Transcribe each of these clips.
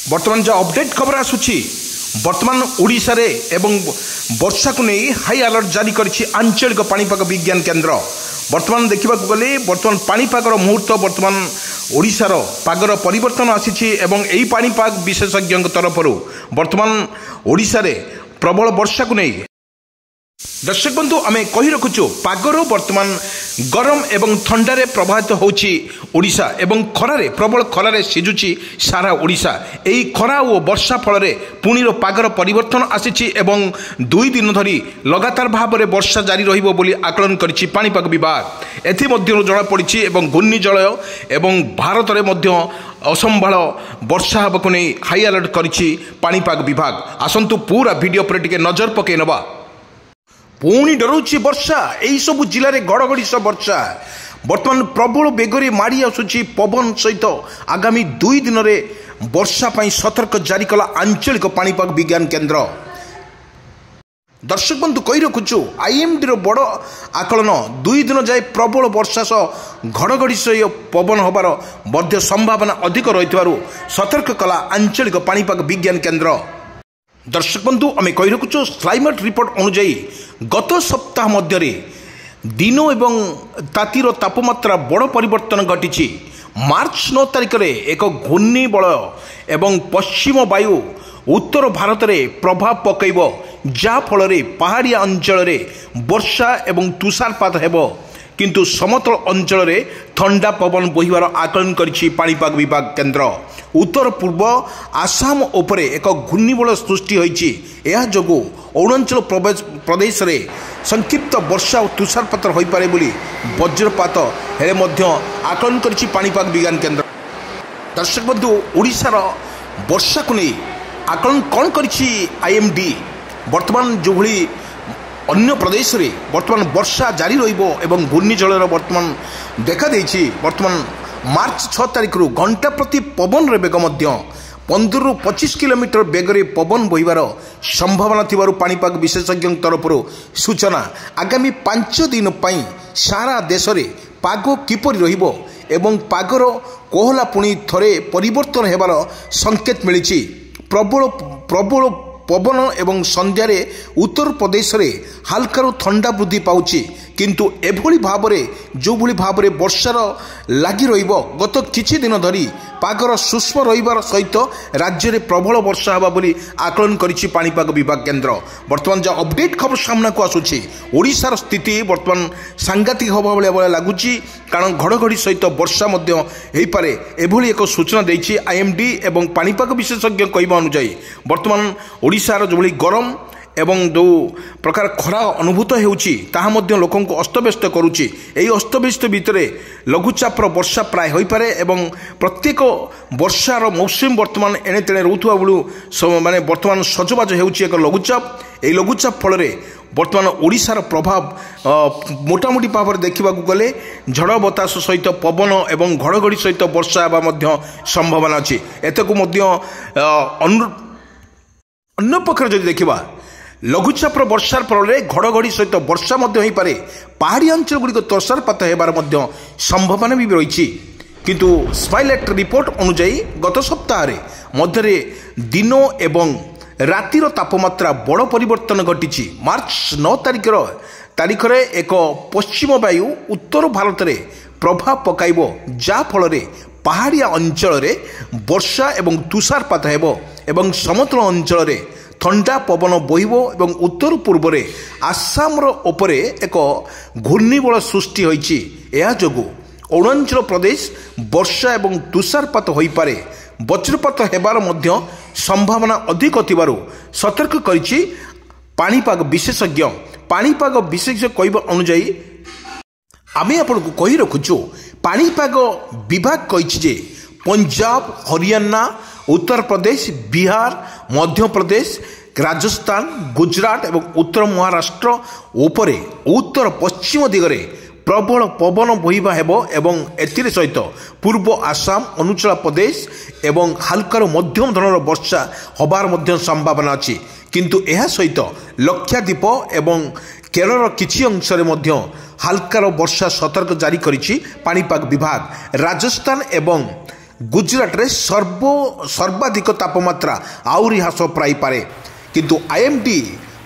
बर्तमान जो अपडेट खबर आसुची बर्तमान ओडिशा रे एवं वर्षा को नहीं हाई अलर्ट जारी करिछि आंचलिक पाणीपाग विज्ञान केन्द्र। बर्तमान देखा गले बर्तमान पाणीपागर मुहूर्त बर्तमान ओडिशार पागर परिवर्तन आसी एवं यही पाणीपाग विशेषज्ञ तरफ बर्तमान ओडिशा रे प्रबल वर्षा को नहीं दर्शक बंधु आम कही रखुचु पागर बर्तमान गरम एवं ठंडारे प्रभावित होची ओडिशा एवं खरारे प्रबल खरारे सिझुची सारा ओडिशा। एई खरा और वर्षा फल पुणी पागर परिवर्तन आसी एवं 2 दिन धरी लगातार भाव में वर्षा जारी रहिबो बोली आकलन करिछि पाणीपाग विभाग। एथिमध्यरु जणा पड़िछि एवं घूर्णिझड़ एवं भारत में मध्य असंभाल वर्षा हेबाकु नै हाई अलर्ट करिछि पाणीपाग विभाग। आसंतु पूरा वीडियो पर टिके नजर पके नबा। पुणी डरुची वर्षा यही सब जिले में घड़घड़ी सह वर्षा बर्तमान प्रबल बेगरे माड़ी आसुची पवन सहित आगामी 2 दिन में वर्षा पाई सतर्क जारी कला आंचलिक पाणीपाग विज्ञान केन्द्र। दर्शक बंधु कही रखुचु आईएमडी बड़ आकलन 2 दिन जाए प्रबल वर्षा सह घड़घड़ी सह पवन होबार मध्य संभावना अधिक रही सतर्क कला आंचलिक पाणीपाग विज्ञान केन्द्र। दर्शक बंधु आम कही रखुचु क्लाइमेट रिपोर्ट अनुजाई गत सप्ताह मध्य दिन एवं तातीर तापमात्रा बड़ परिवर्तन घटी। मार्च 9 तारिख में एक घूर्णिबलय एवं पश्चिम वायु उत्तर भारत में प्रभाव पकईब जाफल पहाड़िया अंचल वर्षा एवं तुषारपात हेब किंतु समतल अंचल में ठंडा पवन बोहिबार आकलन करिछि पाणीपाग विभाग केन्द्र। उत्तर पूर्व आसाम उपरे एक घूर्णिबलय सृष्टि होइछि। एहा जोगु अरुणाचल प्रदेश रे संक्षिप्त वर्षा और तुषारपात होई पारे बोली वज्रपात हेले मध्य आकलन करिछि पाणीपाग विज्ञान केन्द्र। दर्शक बंधु ओडिशार वर्षा को नहीं आकलन कौन करिछि आईएमडी वर्तमान जो भली अन्य प्रदेश रे वर्तमान वर्षा जारी रहिबो एवं घूर्णिझड़र वर्तमान देखा देछि। वर्तमान मार्च 6 तारिख रु घंटा प्रति पवन रे बेग मध्य 15 रु 25 किलोमीटर बेगरे पवन बोहिबार संभावना थिबारु पाणीपाग विशेषज्ञ तरफ सूचना। आगामी 5 दिन पई सारा देश रे पाग किपरि रहिबो एवं पागर कोहला पुणी थरे परिवर्तन हेबार संकेत मिलिछि। प्रबल पवन एवं संध्यारे उत्तर प्रदेश रे हल्कार ठंडा वृद्धि पाउछि किंतु एभली भाव जो भली भाव वर्षार लगी रहिबो गत किछि दिन धरी पागर सूक्ष्म रहिबार सहित राज्य में प्रबल वर्षा हेबा बोली आकलन करिछि पाणीपाग विभाग केन्द्र। वर्तमान जो अपडेट खबर सामना को आसुछि ओडिशार स्थिति वर्तमान सांघातिक हवा भाया लगुच कारण घड़घड़ी सहित वर्षा मध्य हेई पारे एभली एक सूचना देछि आईएमडी एवं पाणीपाग विशेषज्ञ कहवा अनुसार वर्तमान ओडिशार जो भली गरम एवं जो प्रकार खरा अनुभूत होउछि ताहा मध्य लोकों को अस्तव्यस्त करुछि। एही अस्तव्यस्त भितरे लघुचापर वर्षा प्राय होई पारे एवं प्रत्येक वर्षार मौसम वर्तमान एणे तेणे रहउथुवा बेलू माने वर्तमान सजबाज होउछि एक लघुचाप। एही लघुचाप फल वर्तमान ओडिशार प्रभाव मोटामोटी भाव देखा गले झड़ बतास सहित पवन एवं घड़घड़ी सहित वर्षा हेबा मध्य संभावना अछि। एतकु मध्य अन्य पक्षरे जदि देखिबा लघुचापर वर्षार फल घड़घड़ी सहित वर्षा हो पारे पहाड़ी अंचल गुड़िक तुषारपात हेबार मध्य संभावना भी रही किंतु स्माइलेट रिपोर्ट अनुजाई गत सप्ताह मध्य दिन एवं रातिर तापमात्रा बड़ परिवर्तन घटी। मार्च 9 तारिख रे एक पश्चिम वायु उत्तर भारत में प्रभाव पकाइब जाफल पहाड़िया अंचल वर्षा एवं तुषारपात हेब एवं समतल अंचल ठंडा पवन बोहिबो एवं उत्तर पूर्व रे आसाम उपरे एक घूर्णिबलय सृष्टि होइछि। एहा जोगु अरुणाचल प्रदेश वर्षा एवं तुषारपात होई पारे वज्रपात हेबार मध्य संभावना अधिक थिबारु सतर्क करिछि पाणीपाग विशेषज्ञ। पाणीपाग विशेषज्ञ कहबा अनुसार आमे आपनको कहि रखुछु पाणीपाग विभाग कहिछि जे पंजाब हरियाणा उत्तर प्रदेश बिहार मध्य प्रदेश राजस्थान गुजरात एवं उत्तर महाराष्ट्र उपरे उत्तर पश्चिम दिगरे प्रबल पवन बोहिबा हेब एवं एथिरे सहित पूर्व आसाम अरुणाचल प्रदेश एवं हल्कार मध्यम धरणार वर्षा होबार मध्य संभावना अछि किंतु एहा सहित लक्षद्वीप एवं केरल किछि अंश रे मध्य हल्कार वर्षा सतर्क जारी करिछि पाणीपाग विभाग। राजस्थान एवं गुजरात सर्वाधिक तापमात्रा आउरी ह्रास पाइपे किंतु आईएमडी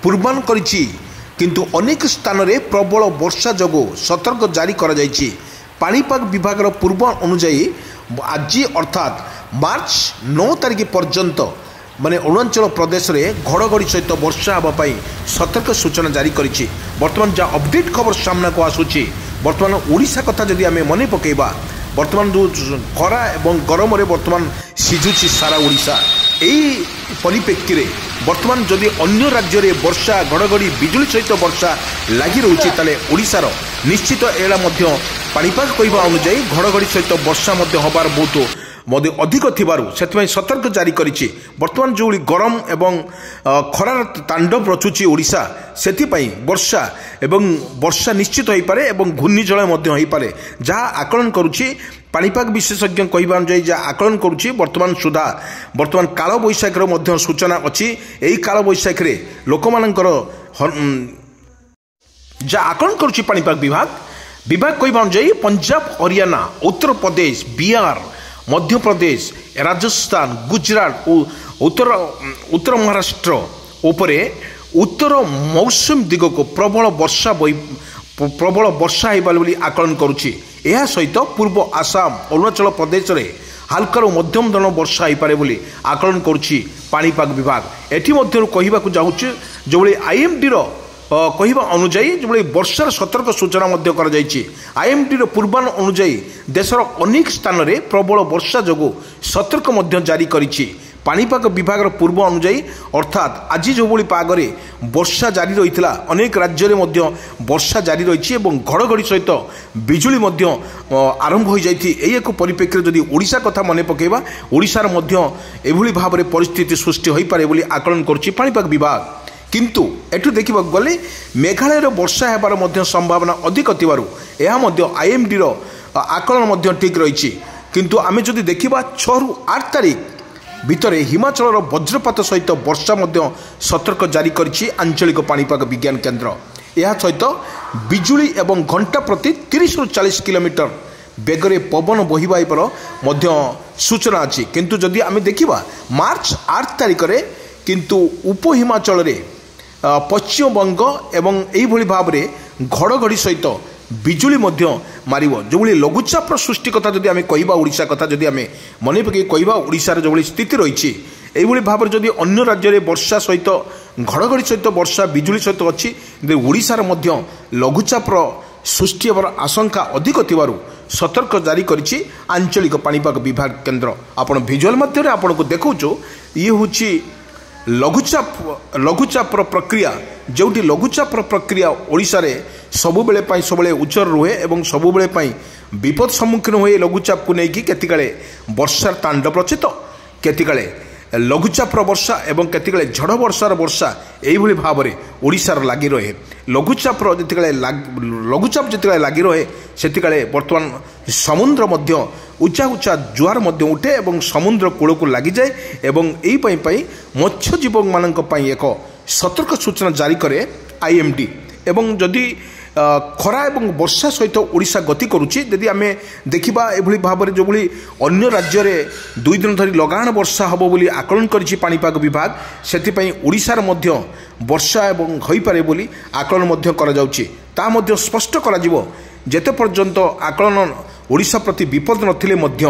पूर्वानुमान करिछि किंतु अनेक स्थान में प्रबल वर्षा जोगु सतर्क जारी करा जायछि। पाणीपाग विभाग पूर्वानुमान अनुसार आज अर्थात मार्च 9 तारिख पर्यंत माने अरुणाचल प्रदेश में घड़घड़ी सहित वर्षा होगापाई सतर्क सूचना जारी करिछि। वर्तमान जहाँ अपडेट खबर सामना को आसुछि वर्तमान ओडिशा कथा जदि आमे मने पकेबा वर्तमान जो खरा एवं गरम रे वर्तमान सिझुछि सारा ओडिशा। यही परिप्रेक्षी में वर्तमान जदि अन्य राज्य में वर्षा घड़घड़ी बिजुली सहित वर्षा लगी रही ताले ओडिशार निश्चित एला मध्य पाणीपाग कहवा अनुसार घड़घड़ी सहित वर्षा होबार बहुत अधिक थिबारु सेथिबाई सतर्क जारी करिछि। वर्तमान जो गरम एवं खरार तांडव रचुछि ओडिशा सेथिबाई वर्षा एवं वर्षा निश्चित हो पारे एवं घूर्णिझड़ मध्य हो पारे जहाँ आकलन करुछि पाणीपाग विशेषज्ञ कहवा अनुसार जहाँ आकलन करुछि वर्तमान सुधा वर्तमान काल बैशाखीर मध्य सूचना अछि। एही काल बैशाखी लोकमानंकर जहाँ आकलन करुछि पाणीपाग विभाग कहवा अनुसार पंजाब हरियाणा उत्तर प्रदेश बिहार मध्य प्रदेश राजस्थान गुजरात और उत्तर महाराष्ट्र उपरे उत्तर मौसम दिग को प्रबल वर्षा होली आकलन करुछि। यह सहित पूर्व आसाम अरुणाचल प्रदेश में हालकार मध्यम धरण वर्षा हो पारे बोली आकलन करुछि पाणीपाग विभाग। एठी मध्यरु कहिबाकु जाउछि जो आईएमडी कहवा अनुजाई जो वर्षार सतर्क सूचना आईएमडी पूर्वानुमान अनुजाई देशर अनेक स्थान में प्रबल वर्षा जोगु सतर्क जारी करिछि। पाणीपाग विभाग पूर्व अनुजाई अर्थात आज जो पागरे वर्षा जारी रही अनेक राज्य में वर्षा जारी रही घड़घड़ी सहित बिजुली आरंभ हो जाती। एक परिप्रेक्षी जदि ओडिशा कथा मन पकेबा ओडिशार एभली भाव में परिस्थिति सृष्टि हो पारे बोली आकलन करुछि पाणीपाग विभाग। किंतु एठु देखा गले मेघालय वर्षा होबार संभावना अधिक थिबारु आईएमडी आकलन ठीक रही। किंतु आमे जदि देखिबा 6 रु 8 तारिख भितर हिमाचल वज्रपात सहित वर्षा सतर्क जारी करिछि आंचलिक पाणीपाग विज्ञान केन्द्र। यह सहित बिजुली एवं घंटा प्रति 30 रु 40 किलोमीटर बेगरे पवन बहिबार सूचना अच्छी। किंतु जदि आमे देखिबा मार्च 8 तारिख रे किंतु उप हिमाचल रे पश्चिमबंग एवं यही भाव में घड़घड़ी सहित बिजुली मारिब जो लघुचाप सृष्टि कथा जदि आमे कहबा ओडिशा कथा जदि आमे मन पकई कहबा ओडिशार जो स्थिति रही यही भाव में जदि अन्य राज्य में वर्षा सहित घड़घड़ी सहित वर्षा बिजुली सहित अच्छी ओडिशार लघुचाप सृष्टि होबार आशंका अधिक थिबारु सतर्क जारी करिछि आंचलिक पाणीपाग विभाग केन्द्र। आपण भिजुअल मध्यरे आपण को देखौछु ये होछि लघुचाप प्रक्रिया जोटी लघुचाप प्रक्रिया ओडिशा रे सबुबेले उच्चर रुहे एवं सबुबेले विपद सम्मुखीन हुए लघुचाप को लेकिन केतिकाले वर्षार तांडव रचित केतिकाले लघुचाप वर्षा एवं केतिकाले झड़ वर्षार वर्षा यही भाव में ओडिशार लगी रहे। लघुचाप लघुचाप जिते लगी रहे से बर्तमान समुद्र उच्चा उच्चा जुआर उठे एवं समुद्र कूल को लगी जाए एवं यही मत्स्यजीव मान एक सतर्क सूचना जारी करे आईएमडी। एवं जदि खरा एवं वर्षा सहित ओडिशा गति करुछि यदि आमे देखिबा एभली भाव में जो अन्य राज्य में 2 दिन धरी लगाण वर्षा हबो बोली आकलन करिछि पाणीपाग विभाग सेतिपई ओडिशार मध्य वर्षा एवं होई पारे बोली आकलन मध्य करा जाउछि। ता मध्य स्पष्ट करा जिवो जेते पर्यंत आकलन ओडिशा प्रति विपद नथिले मध्य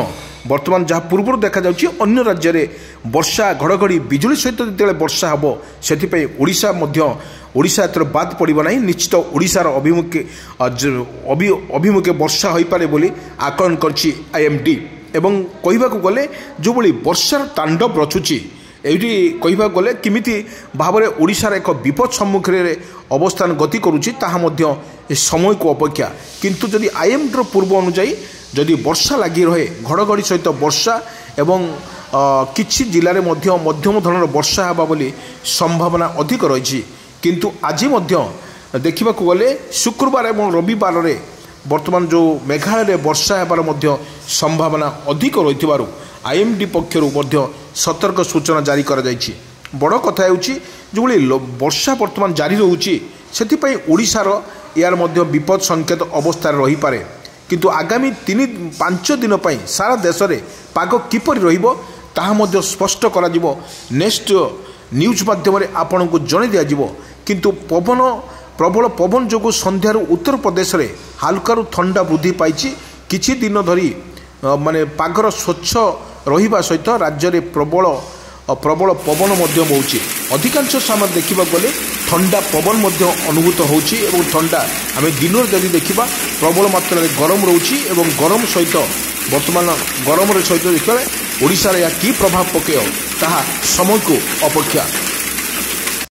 वर्तमान जहाँ पूर्व देखा जाउछि अन्य राज्य में वर्षा घड़घड़ी बिजुली सहित जिते वर्षा हबो सेतिपई ओडिशा मध्य ओडिशा एतर बाद पड़ो ना निश्चित ओडिशार अभिमुखे वर्षा हो पारे बोली आकलन करछि आईएमडी। एवं कहबाकू गले जो वर्षार तांडव रचुछि एठी कहबाकू गले किमिति भाव में ओडिशार एक विपद सम्मुखीन अवस्थान गति करुछि ताहा मध्य समय को अपेक्षा। किंतु जदि आईएमडी पूर्व अनुजाई जदि वर्षा लगी रहे घड़घड़ी सहित वर्षा एवं किछि जिले में मध्यम धरण वर्षा होगा बोली संभावना अधिक रही। किंतु आज देखा गले शुक्रवार और रविवार में वर्तमान जो मेघालय में वर्षा होबार संभावना अधिक रही आईएमडी पक्षर सतर्क सूचना जारी करा जायछि। बड़ कथा जो वर्षा वर्तमान जारी रोचे से ओडिशार यार विपद संकेत अवस्था रही पारे। କିନ୍ତୁ ଆଗାମୀ 3-5 ଦିନ ପାଇଁ ସାରା ଦେଶରେ ପାଗ କିପରି ରହିବ ତାହା ମଧ୍ୟ ସ୍ପଷ୍ଟ କରାଯିବ। ନେକ୍ସଟ ନ୍ୟୁଜ୍ ମାଧ୍ୟମରେ ଆପଣଙ୍କୁ ଜଣାଇ ଦିଆଯିବ। କିନ୍ତୁ ପ୍ରବଳ ପବନ ଯୋଗୁଁ ସନ୍ଧ୍ୟାରୁ ଉତ୍ତରପ୍ରଦେଶରେ ହାଲକାରୁ ଥଣ୍ଡା ବୃଦ୍ଧି ପାଇଛି। କିଛି ଦିନ ଧରି ମାନେ ପାଗର ସ୍ୱଚ୍ଛ ରହିବା ସହିତ ରାଜ୍ୟରେ ପ୍ରବଳ ପବନ ମଧ୍ୟ ବହୁଛି। ଅଧିକାଂଶ ସମୟ ଦେଖିବାକୁ ଗଲେ ଥଣ୍ଡା ପବନ ମଧ୍ୟ ଅନୁଭୂତ ହେଉଛି ଏବଂ ଥଣ୍ଡା ଆମେ ଦିନରେ ଯଦି ଦେଖିବା ପ୍ରବଳ ମାତ୍ରାରେ ଗରମ ରହୁଛି ଏବଂ ଗରମ ସହିତ ବର୍ତ୍ତମାନ ଗରମର ସହିତ ଦେଖିବା ଓଡ଼ିଶାରେ ଏହା କି ପ୍ରଭାବ ପକାଇବ ତାହା ସମୟକୁ ଅପେକ୍ଷା।